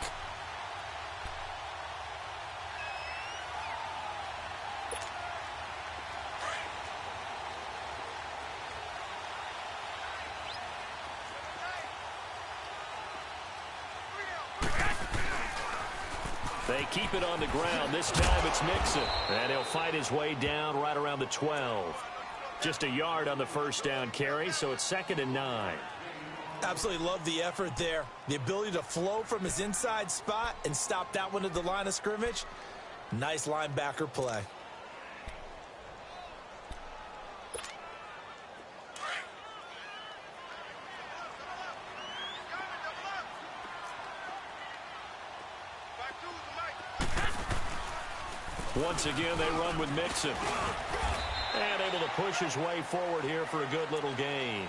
They keep it on the ground. This time it's Mixon. And he'll fight his way down right around the 12. Just a yard on the first down carry, so it's 2nd and 9. Absolutely love the effort there. The ability to flow from his inside spot and stop that one at the line of scrimmage. Nice linebacker play. Once again, they run with Mixon. And able to push his way forward here for a good little gain.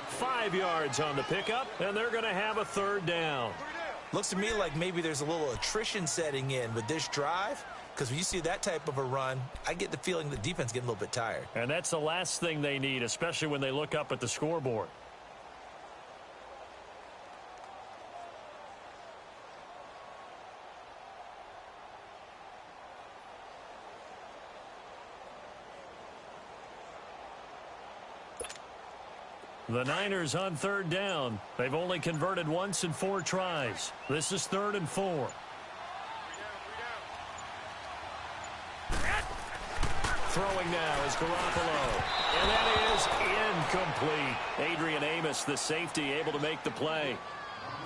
5 yards on the pickup, and they're going to have a 3rd down. Looks to me like maybe there's a little attrition setting in with this drive. Because when you see that type of a run, I get the feeling the defense getting a little bit tired. And that's the last thing they need, especially when they look up at the scoreboard. The Niners on 3rd down. They've only converted once in 4 tries. This is 3rd and 4. Throwing now is Garoppolo. And that is incomplete. Adrian Amos, the safety, able to make the play.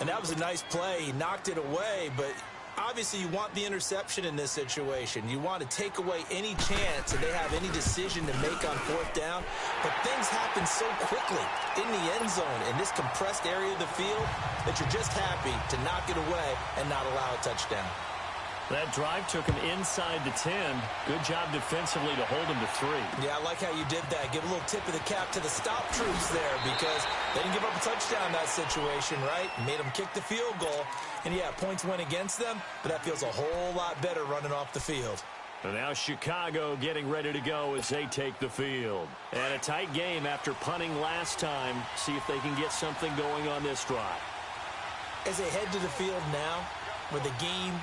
And that was a nice play. He knocked it away, but Obviously, you want the interception in this situation. You want to take away any chance that they have any decision to make on fourth down. But things happen so quickly in the end zone in this compressed area of the field that you're just happy to knock it away and not allow a touchdown. That drive took him inside the 10. Good job defensively to hold him to 3. Yeah, I like how you did that. Give a little tip of the cap to the stop troops there because they didn't give up a touchdown in that situation, right? Made them kick the field goal. And, yeah, points went against them, but that feels a whole lot better running off the field. And now Chicago getting ready to go as they take the field. And a tight game after punting last time. See if they can get something going on this drive. As they head to the field now, with the game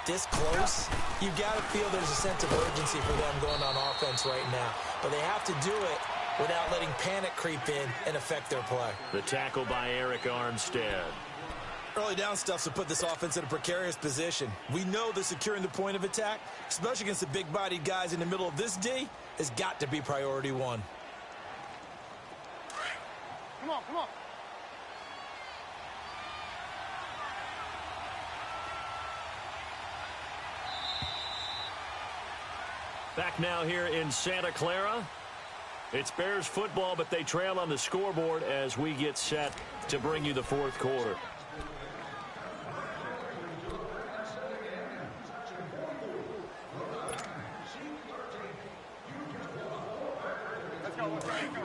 this close, you've got to feel there's a sense of urgency for them going on offense right now. But they have to do it without letting panic creep in and affect their play. The tackle by Eric Armstead. Early down stuff to put this offense in a precarious position. We know that securing the point of attack, especially against the big-bodied guys in the middle of this D, has got to be priority one. Come on, come on. Back now here in Santa Clara. It's Bears football, but they trail on the scoreboard as we get set to bring you the fourth quarter. Let's go, let's go, let's go.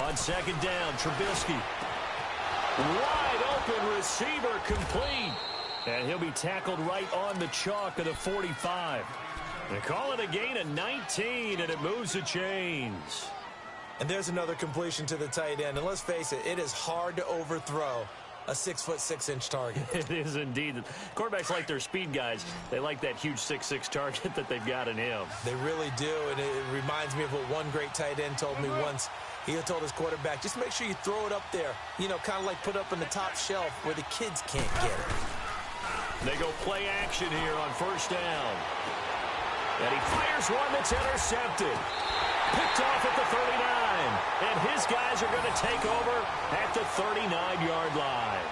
On second down, Trubisky. Wide open receiver complete. And he'll be tackled right on the chalk of the 45. They call it a gain of 19, and it moves the chains. And there's another completion to the tight end. And let's face it, it is hard to overthrow a 6'6" target. It is indeed. Quarterbacks like their speed guys. They like that huge 6'6" target that they've got in him. They really do, and it reminds me of what one great tight end told me once. He told his quarterback, just make sure you throw it up there, you know, kind of like put up on the top shelf where the kids can't get it. They go play action here on first down. And he fires one that's intercepted. Picked off at the 39. And his guys are going to take over at the 39-yard line.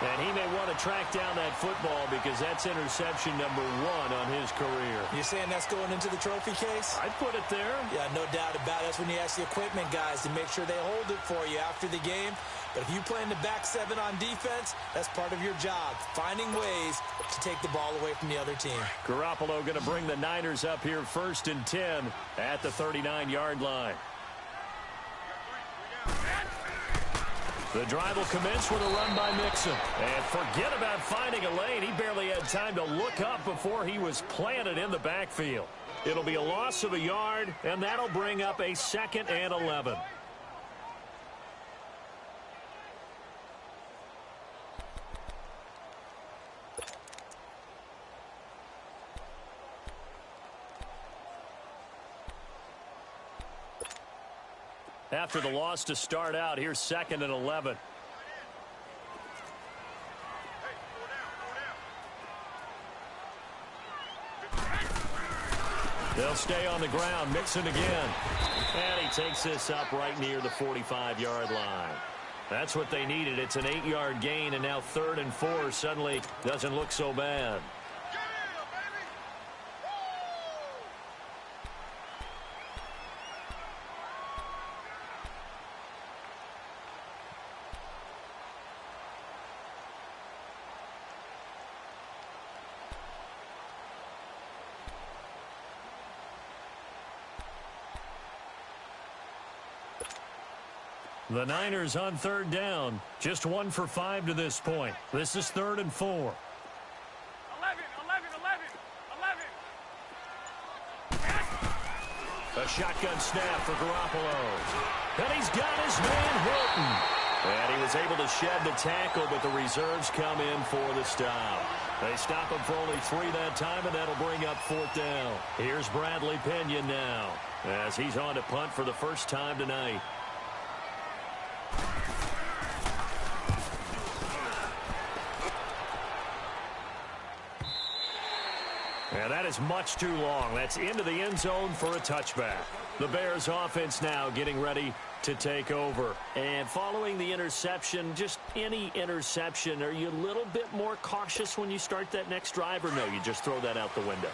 And he may want to track down that football because that's interception number 1 on his career. You're saying that's going into the trophy case? I'd put it there. Yeah, no doubt about it. That's when you ask the equipment guys to make sure they hold it for you after the game. But if you play in the back 7 on defense, that's part of your job, finding ways to take the ball away from the other team. Garoppolo going to bring the Niners up here first and 10 at the 39-yard line. The drive will commence with a run by Mixon. And forget about finding a lane. He barely had time to look up before he was planted in the backfield. It'll be a loss of a yard, and that'll bring up a 2nd and 11. After the loss to start out, here's 2nd and 11. They'll stay on the ground. Mixon again. And he takes this up right near the 45-yard line. That's what they needed. It's an 8-yard gain, and now 3rd and 4 suddenly doesn't look so bad. The Niners on 3rd down. Just 1 for 5 to this point. This is 3rd and 4. 11. A shotgun snap for Garoppolo. And he's got his man Hilton. And he was able to shed the tackle, but the reserves come in for the stop. They stop him for only 3 that time, and that'll bring up 4th down. Here's Bradley Pinion now as he's on to punt for the first time tonight. And that is much too long. That's into the end zone for a touchback. The Bears offense now getting ready to take over. And following the interception, just any interception, are you a little bit more cautious when you start that next drive, or no, you just throw that out the window?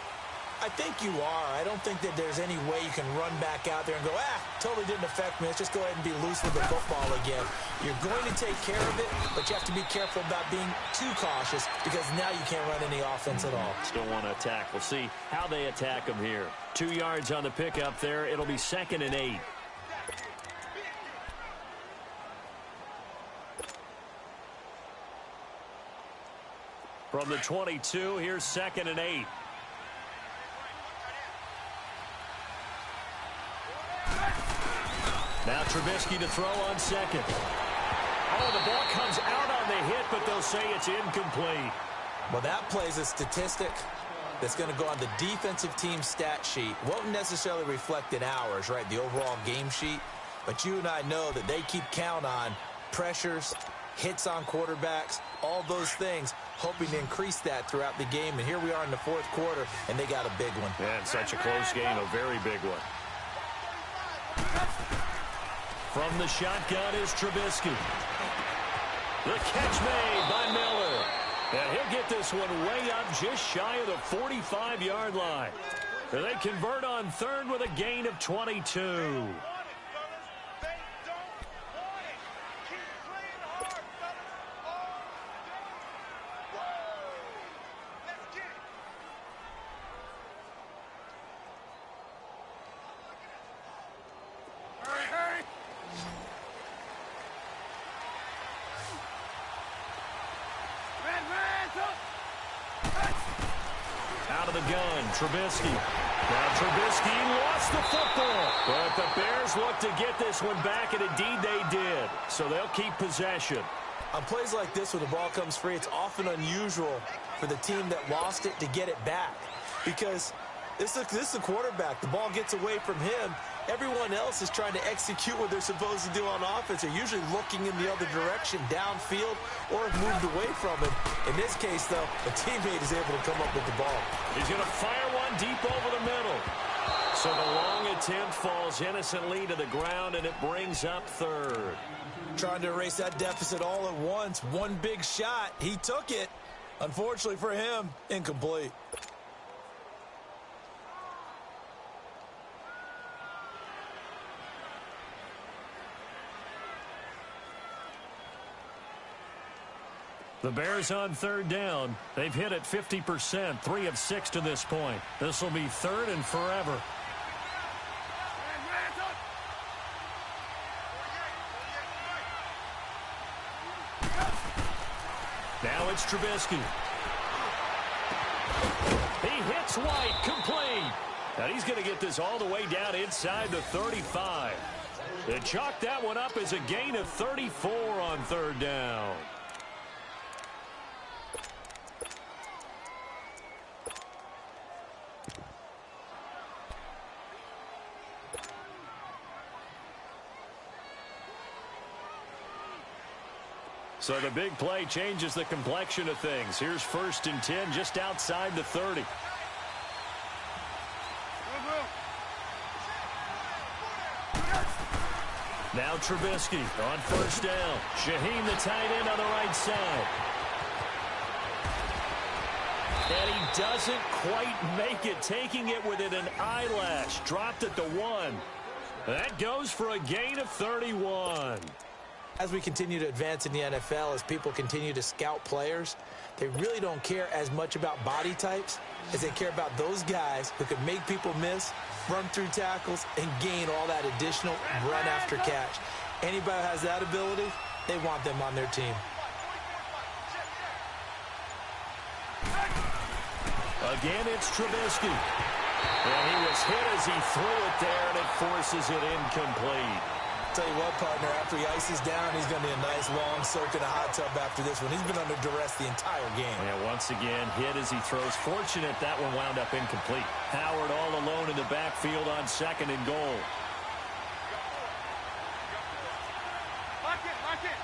I think you are. I don't think that there's any way you can run back out there and go, totally didn't affect me. Let's just go ahead and be loose with the football again. You're going to take care of it, but you have to be careful about being too cautious because now you can't run any offense at all. Still want to attack. We'll see how they attack them here. 2 yards on the pickup there. It'll be 2nd and 8. From the 22, here's 2nd and 8. Now Trubisky to throw on 2nd. Oh, the ball comes out on the hit, but they'll say it's incomplete. Well, that plays a statistic that's going to go on the defensive team stat sheet. Won't necessarily reflect in ours, right, the overall game sheet. But you and I know that they keep count on pressures, hits on quarterbacks, all those things, hoping to increase that throughout the game. And here we are in the 4th quarter, and they got a big one. And such a close game, a very big one. From the shotgun is Trubisky. The catch made by Miller. And he'll get this one way up just shy of the 45-yard line. And they convert on 3rd with a gain of 22. Out of the gun, Trubisky. Now Trubisky lost the football. But the Bears look to get this one back, and indeed they did. So they'll keep possession. On plays like this where the ball comes free, it's often unusual for the team that lost it to get it back. Because this is the quarterback. The ball gets away from him. Everyone else is trying to execute what they're supposed to do on offense. They're usually looking in the other direction, downfield, or have moved away from him. In this case, though, a teammate is able to come up with the ball. He's going to fire one deep over the middle. So the long attempt falls innocently to the ground, and it brings up 3rd. Trying to erase that deficit all at once. One big shot. He took it. Unfortunately for him, incomplete. The Bears on 3rd down. They've hit it 50%, 3 of 6 to this point. This will be 3rd and forever. Now it's Trubisky. He hits White, complete. And he's going to get this all the way down inside the 35. They chalk that one up as a gain of 34 on 3rd down. So the big play changes the complexion of things. Here's 1st and 10 just outside the 30. Now Trubisky on 1st down. Shaheen, the tight end, on the right side. And he doesn't quite make it, taking it within an eyelash. Dropped at the 1. That goes for a gain of 31. As we continue to advance in the NFL, as people continue to scout players, they really don't care as much about body types as they care about those guys who can make people miss, run through tackles, and gain all that additional run after catch. Anybody who has that ability, they want them on their team. Again, it's Trubisky. And he was hit as he threw it there, and it forces it incomplete. Tell you what, partner, after he ices down, he's going to be a nice long soak in a hot tub after this one. He's been under duress the entire game. And once again, hit as he throws. Fortunate that one wound up incomplete. Howard all alone in the backfield on 2nd and goal. Lock it.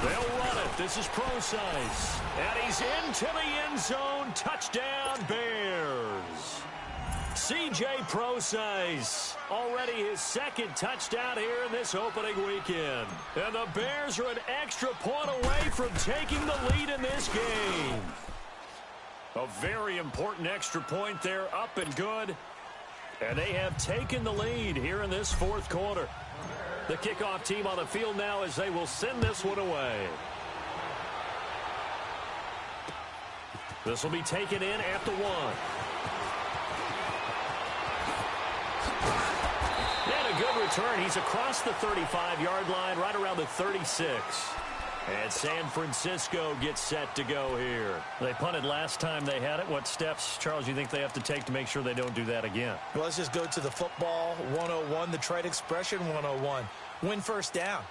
They'll run it. This is Procise. And he's into the end zone. Touchdown, Bears. C.J. Procise, already his second touchdown here in this opening weekend. And the Bears are an extra point away from taking the lead in this game. A very important extra point there, up and good. And they have taken the lead here in this fourth quarter. The kickoff team on the field now as they will send this one away. This will be taken in at the 1. And a good return. He's across the 35-yard line, right around the 36. And San Francisco gets set to go here. They punted last time they had it. What steps, Charles, do you think they have to take to make sure they don't do that again? Well, let's just go to the football 101, the trade expression 101. Win first down.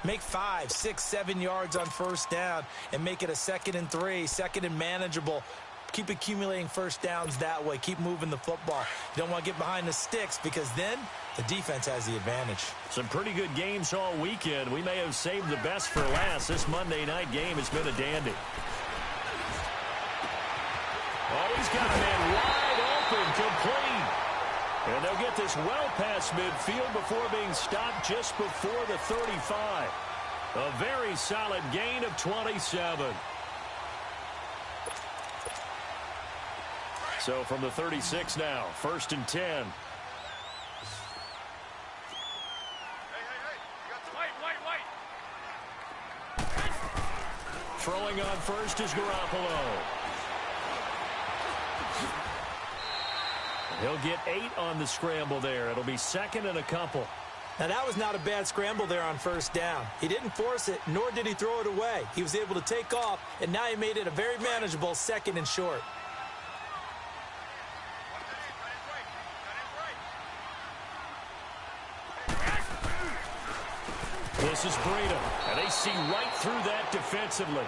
Make 5, 6, 7 yards on first down and make it a 2nd and 3, 2nd and manageable. Keep accumulating first downs that way. Keep moving the football. You don't want to get behind the sticks because then the defense has the advantage. Some pretty good games all weekend. We may have saved the best for last. This Monday night game has been a dandy. Oh, he's got a man wide open, complete. And they'll get this well past midfield before being stopped just before the 35. A very solid gain of 27. So from the 36 now, 1st and 10. Hey, you got wait. Throwing on first is Garoppolo. He'll get 8 on the scramble there. It'll be 2nd and a couple. Now, that was not a bad scramble there on first down. He didn't force it, nor did he throw it away. He was able to take off, and now he made it a very manageable 2nd and short. This is Breida, and they see right through that defensively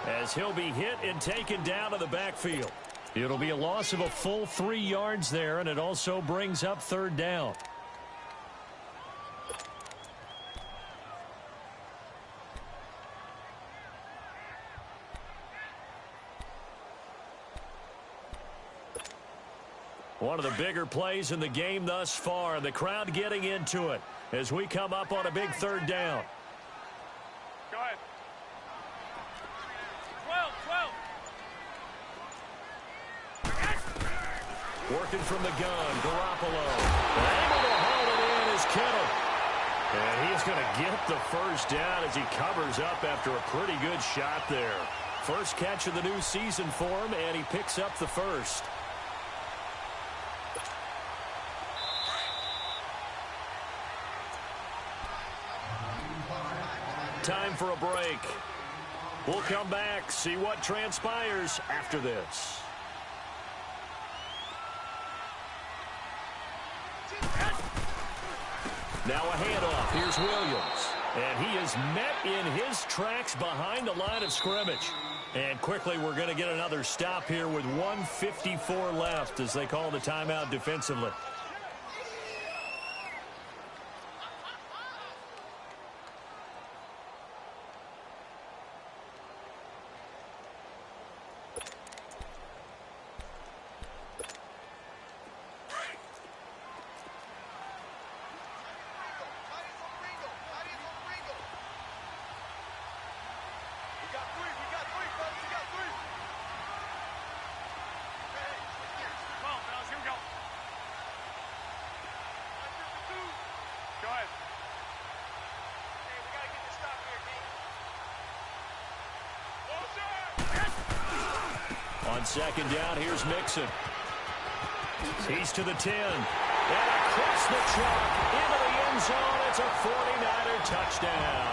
as he'll be hit and taken down to the backfield. It'll be a loss of a full 3 yards there, and it also brings up 3rd down. One of the bigger plays in the game thus far, and the crowd getting into it as we come up on a big 3rd down. Go ahead. 12. Working from the gun, Garoppolo. Able to hold it in is Kittle. And he's going to get the first down as he covers up after a pretty good shot there. First catch of the new season for him, and he picks up the first. Time for a break. We'll come back, see what transpires after this. Now a handoff. Here's Williams. And he is met in his tracks behind the line of scrimmage. And quickly we're going to get another stop here with 1:54 left as they call the timeout defensively. On 2nd down, here's Mixon. He's to the 10. And across the chalk, into the end zone. It's a 49er touchdown.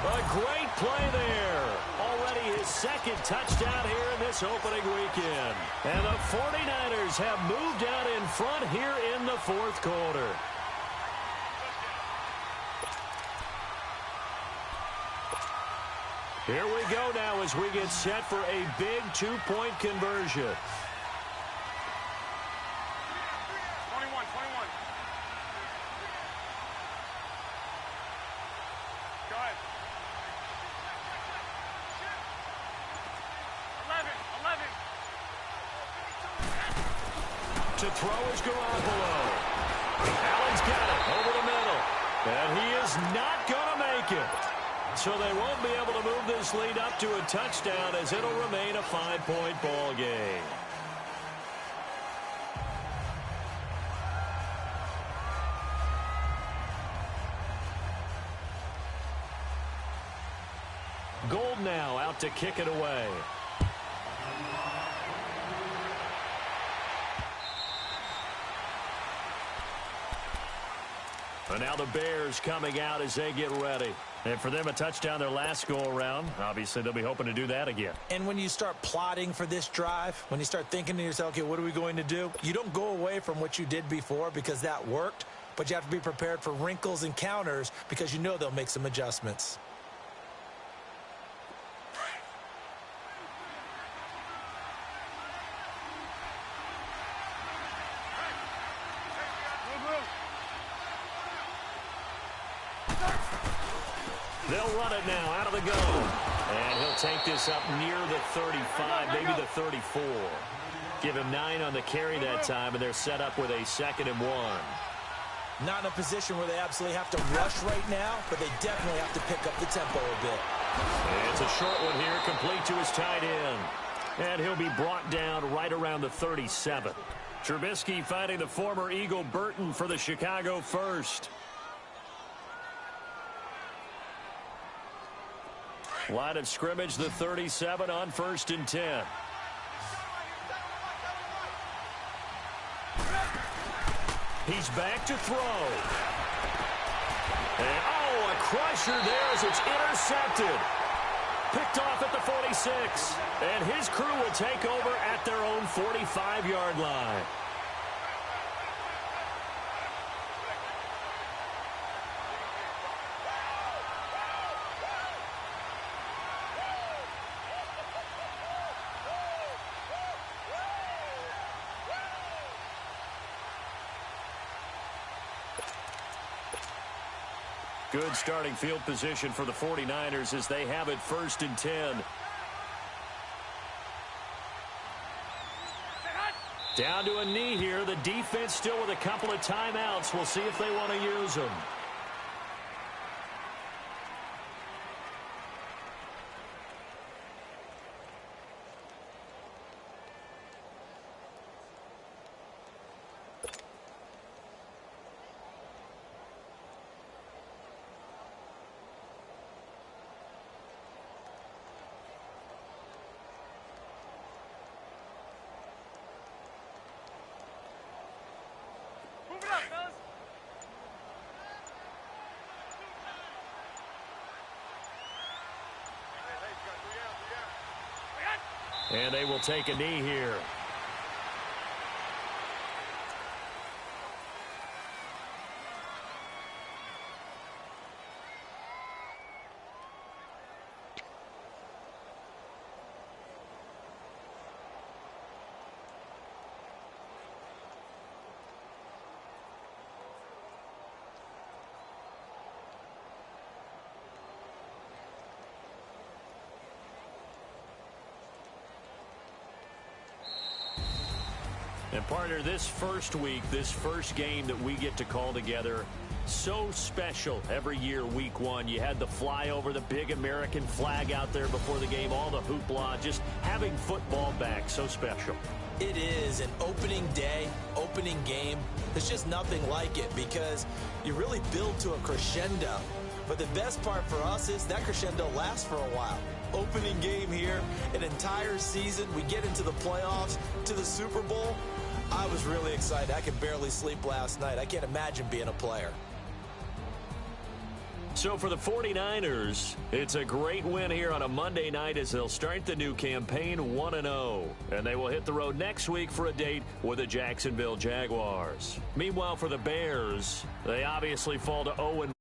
A great play there. Already his 2nd touchdown here in this opening weekend. And the 49ers have moved out in front here in the 4th quarter. Here we go now as we get set for a big 2-point conversion. 21. Go ahead. To throw is Garoppolo. Allen's got it over the middle. And he is not going to make it. So they won't be able to move this lead up to a touchdown as it'll remain a 5-point ball game. Gold now out to kick it away. And now the Bears coming out as they get ready. And for them, a touchdown their last go-around. Obviously, they'll be hoping to do that again. And when you start plotting for this drive, when you start thinking to yourself, okay, what are we going to do? You don't go away from what you did before because that worked, but you have to be prepared for wrinkles and counters because you know they'll make some adjustments. They'll run it now out of the gun. And he'll take this up near the 35, maybe the 34. Give him 9 on the carry that time, and they're set up with a 2nd and 1. Not in a position where they absolutely have to rush right now, but they definitely have to pick up the tempo a bit. And it's a short one here, complete to his tight end. And he'll be brought down right around the 37. Trubisky finding the former Eagle Burton for the Chicago first. Line of scrimmage, the 37 on 1st and 10. He's back to throw. And, a crusher there as it's intercepted. Picked off at the 46. And his crew will take over at their own 45-yard line. Good starting field position for the 49ers as they have it 1st and 10. Down to a knee here. The defense still with a couple of timeouts. We'll see if they want to use them. And they will take a knee here. And partner, this first week, this first game that we get to call together, so special every year, week 1. You had the flyover, the big American flag out there before the game, all the hoopla, just having football back, so special. It is an opening day, opening game. There's just nothing like it because you really build to a crescendo. But the best part for us is that crescendo lasts for a while. Opening game here, an entire season. We get into the playoffs, to the Super Bowl. I was really excited. I could barely sleep last night. I can't imagine being a player. So for the 49ers, it's a great win here on a Monday night as they'll start the new campaign 1-0. And they will hit the road next week for a date with the Jacksonville Jaguars. Meanwhile, for the Bears, they obviously fall to 0-1